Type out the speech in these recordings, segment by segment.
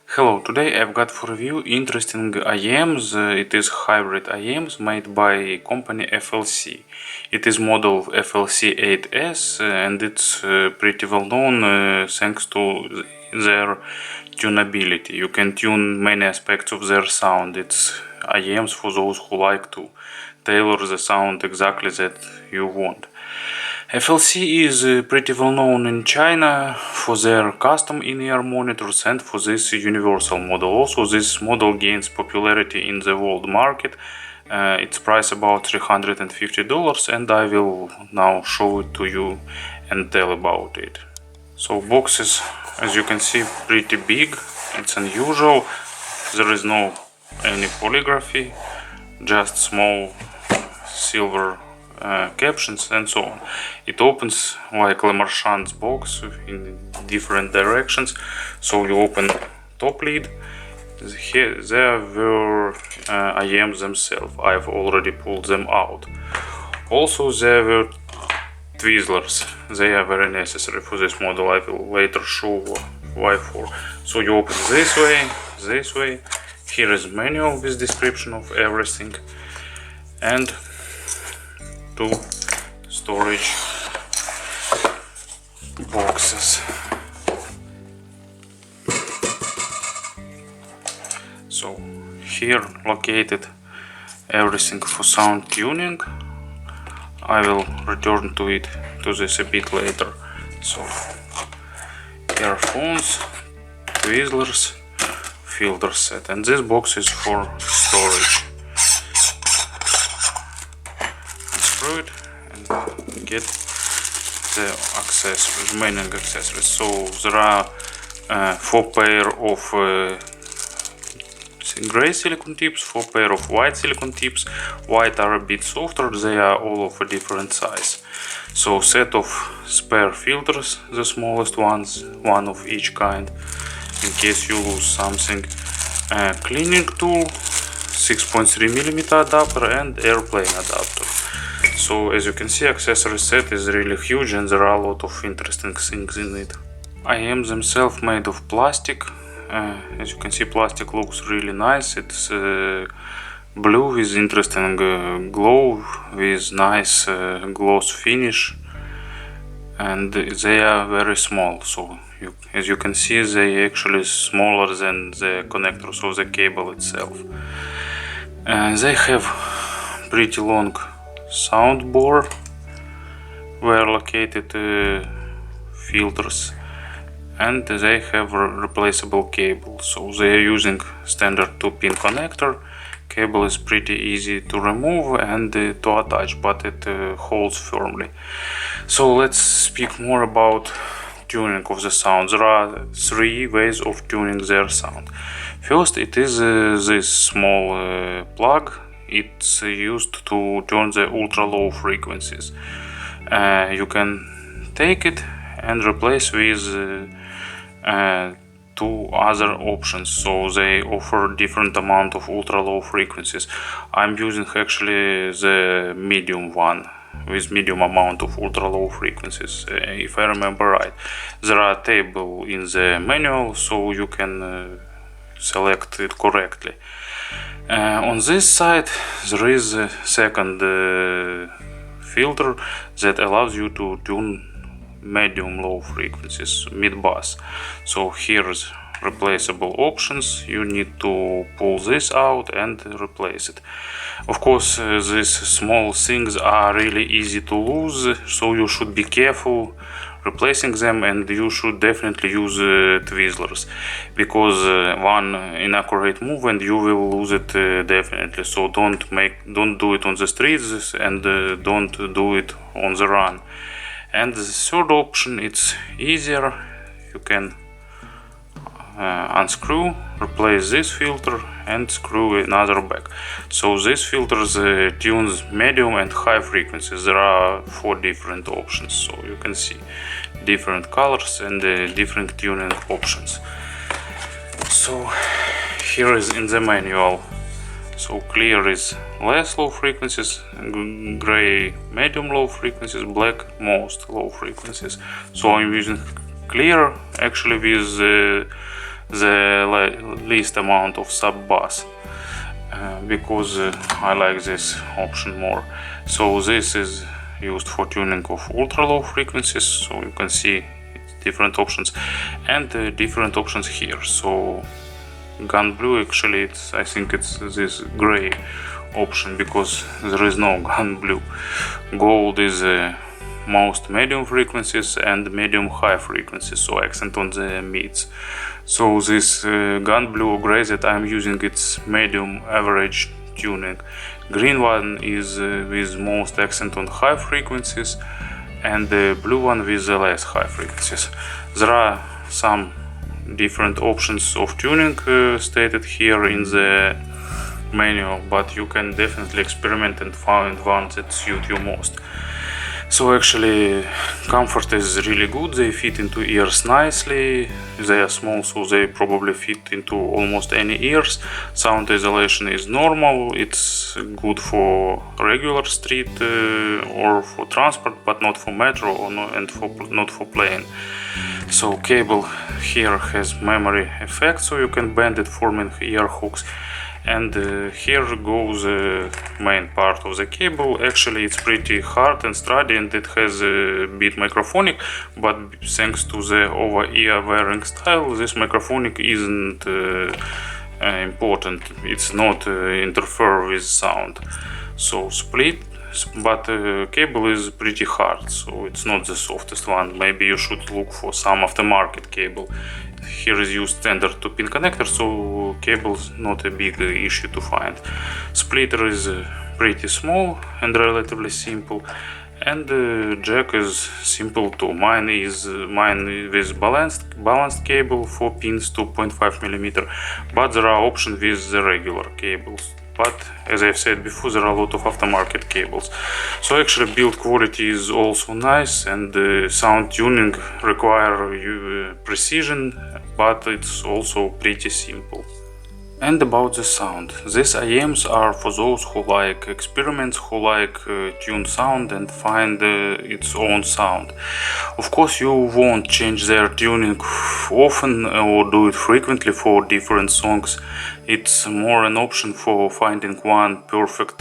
Hello, today I've got for review interesting IEMs. It is hybrid IEMs made by company FLC. It is model FLC 8S and it's pretty well known thanks to their tunability. You can tune many aspects of their sound. It's IEMs for those who like to tailor the sound exactly that you want. FLC is pretty well known in China for their custom in-ear monitors and for this universal model. Also, this model gains popularity in the world market. It's priced about $350 and I will now show it to you and tell about it. So boxes, as you can see, pretty big. It's unusual. There is no any polygraphy, just small silver captions and so on. It opens like Le Marchand's box in different directions. So you open top lid. Here there were IEMs themselves. I've already pulled them out. Also there were Twizzlers. They are very necessary for this model. I will later show why for. So you open this way. Here is manual with description of everything and two storage boxes. So here located everything for sound tuning. I will return to this a bit later. So earphones, Twizzlers, filter set, and this box is for storage. Unscrew it and get the accessories, remaining accessories. So there are 4 pair of gray silicone tips, 4 pair of white silicone tips. White are a bit softer, they are all of a different size. So set of spare filters, the smallest ones, one of each kind, in case you lose something. Cleaning tool, 6.3mm adapter and airplane adapter. So as you can see, accessory set is really huge and there are a lot of interesting things in it. IEMs themselves made of plastic. As you can see, plastic looks really nice. It's blue with interesting glow, with nice gloss finish, and they are very small. So as you can see, they actually smaller than the connectors of the cable itself. They have pretty long sound bore where located filters, and they have replaceable cable. So they are using standard 2-pin connector. Cable is pretty easy to remove and to attach, but it holds firmly. So let's speak more about tuning of the sound. There are 3 ways of tuning their sound. First, it is this small plug. It's used to turn the ultra low frequencies. You can take it and replace with 2 other options. So they offer different amount of ultra low frequencies. I'm using actually the medium one with medium amount of ultra low frequencies, if I remember right. There are a table in the manual, so you can select it correctly. On this side there is a second filter that allows you to tune medium low frequencies, mid bass. So here's replaceable options. You need to pull this out and replace it. Of course, these small things are really easy to lose, so you should be careful replacing them, and you should definitely use Twizzlers, because one inaccurate move and you will lose it definitely. So don't do it on the streets and don't do it on the run. And the third option, it's easier. You can unscrew, replace this filter and screw another back. So this filters tunes medium and high frequencies. There are 4 different options, so you can see different colors and different tuning options. So here is in the manual. So clear is less low frequencies, gray medium low frequencies, black most low frequencies. So I'm using clear actually with the least amount of sub bass, because I like this option more. So this is used for tuning of ultra low frequencies, so you can see different options, and different options here. So gun blue, actually I think it's this gray option, because there is no gun blue. Gold is most medium frequencies and medium high frequencies, so accent on the mids. So this gun blue or gray that I'm using, it's medium average tuning. Green one is with most accent on high frequencies, and the blue one with the less high frequencies. There are some different options of tuning stated here in the menu, but you can definitely experiment and find one that suits you most. So actually comfort is really good, they fit into ears nicely, they are small, so they probably fit into almost any ears. Sound isolation is normal, it's good for regular street or for transport, but not for metro or not for plane. So cable here has memory effect, so you can bend it forming ear hooks. And here goes the main part of the cable. Actually it's pretty hard and sturdy, and it has a bit microphonic, but thanks to the over-ear wearing style, this microphonic isn't important. It's not interfere with sound. So split, but cable is pretty hard, so it's not the softest one. Maybe you should look for some aftermarket cable. Here is used standard to pin connector, so cable's not a big issue to find. Splitter is pretty small and relatively simple, and jack is simple too. Mine with balanced cable, 4 pins, 2.5mm, but there are options with the regular cables. But as I've said before, there are a lot of aftermarket cables. So actually build quality is also nice, and sound tuning require precision, but it's also pretty simple. And about the sound, these IEMs are for those who like experiments, who like tune sound and find its own sound. Of course you won't change their tuning often or do it frequently for different songs. It's more an option for finding one perfect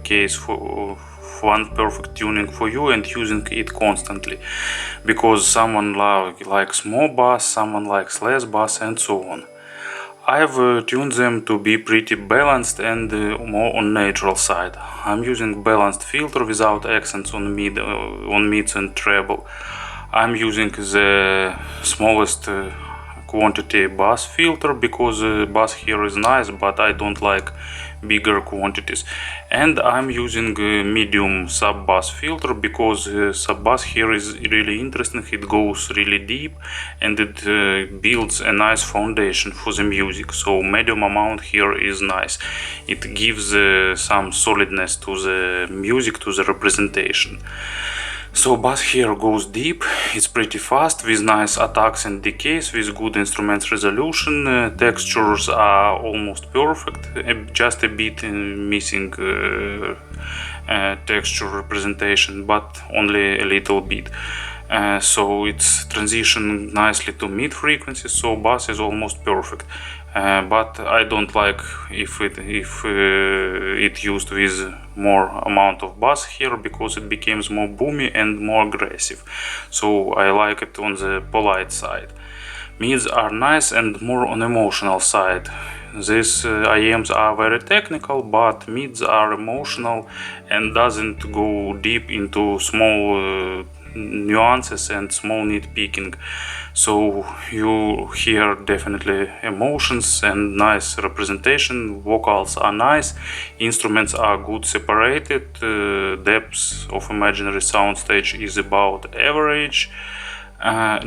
case for one perfect tuning for you and using it constantly, because someone likes more bass, someone likes less bass, and so on. I've tuned them to be pretty balanced and more on natural side. I'm using balanced filter without accents on mids and treble. I'm using the smallest quantity bass filter, because bass here is nice, but I don't like bigger quantities. And I'm using medium sub bass filter, because sub bass here is really interesting. It goes really deep and it builds a nice foundation for the music, so medium amount here is nice. It gives some solidness to the music, to the representation. So bass here goes deep, it's pretty fast, with nice attacks and decays, with good instrument resolution. Textures are almost perfect, just a bit missing texture representation, but only a little bit. So it's transitioned nicely to mid frequencies, so bass is almost perfect. But I don't like if it used with more amount of bass here, because it becomes more boomy and more aggressive. So I like it on the polite side. Mids are nice and more on emotional side. These IEMs are very technical, but mids are emotional and doesn't go deep into small nuances and small nitpicking. So you hear definitely emotions and nice representation. Vocals are nice, instruments are good separated, depth of imaginary soundstage is about average,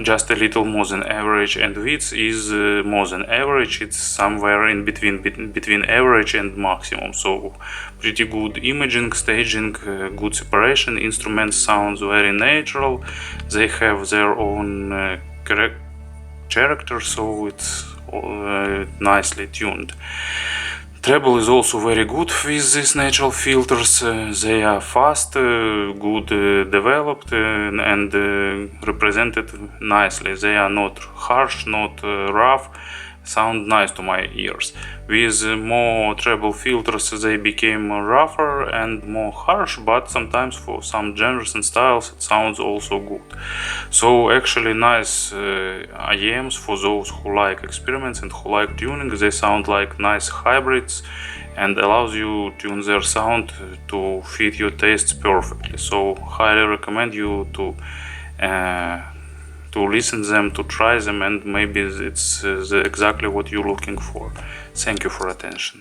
just a little more than average, and width is more than average. It's somewhere in between average and maximum. So pretty good imaging, staging, good separation. Instruments sounds very natural. They have their own character, so it's nicely tuned. Treble is also very good with these natural filters. They are fast, good developed, and represented nicely. They are not harsh, not rough, sound nice to my ears. With more treble filters they became rougher and more harsh, but sometimes for some genres and styles it sounds also good. So actually nice IEMs for those who like experiments and who like tuning. They sound like nice hybrids and allows you tune their sound to fit your tastes perfectly. So highly recommend you to listen them, to try them, and maybe it's exactly what you're looking for. Thank you for attention.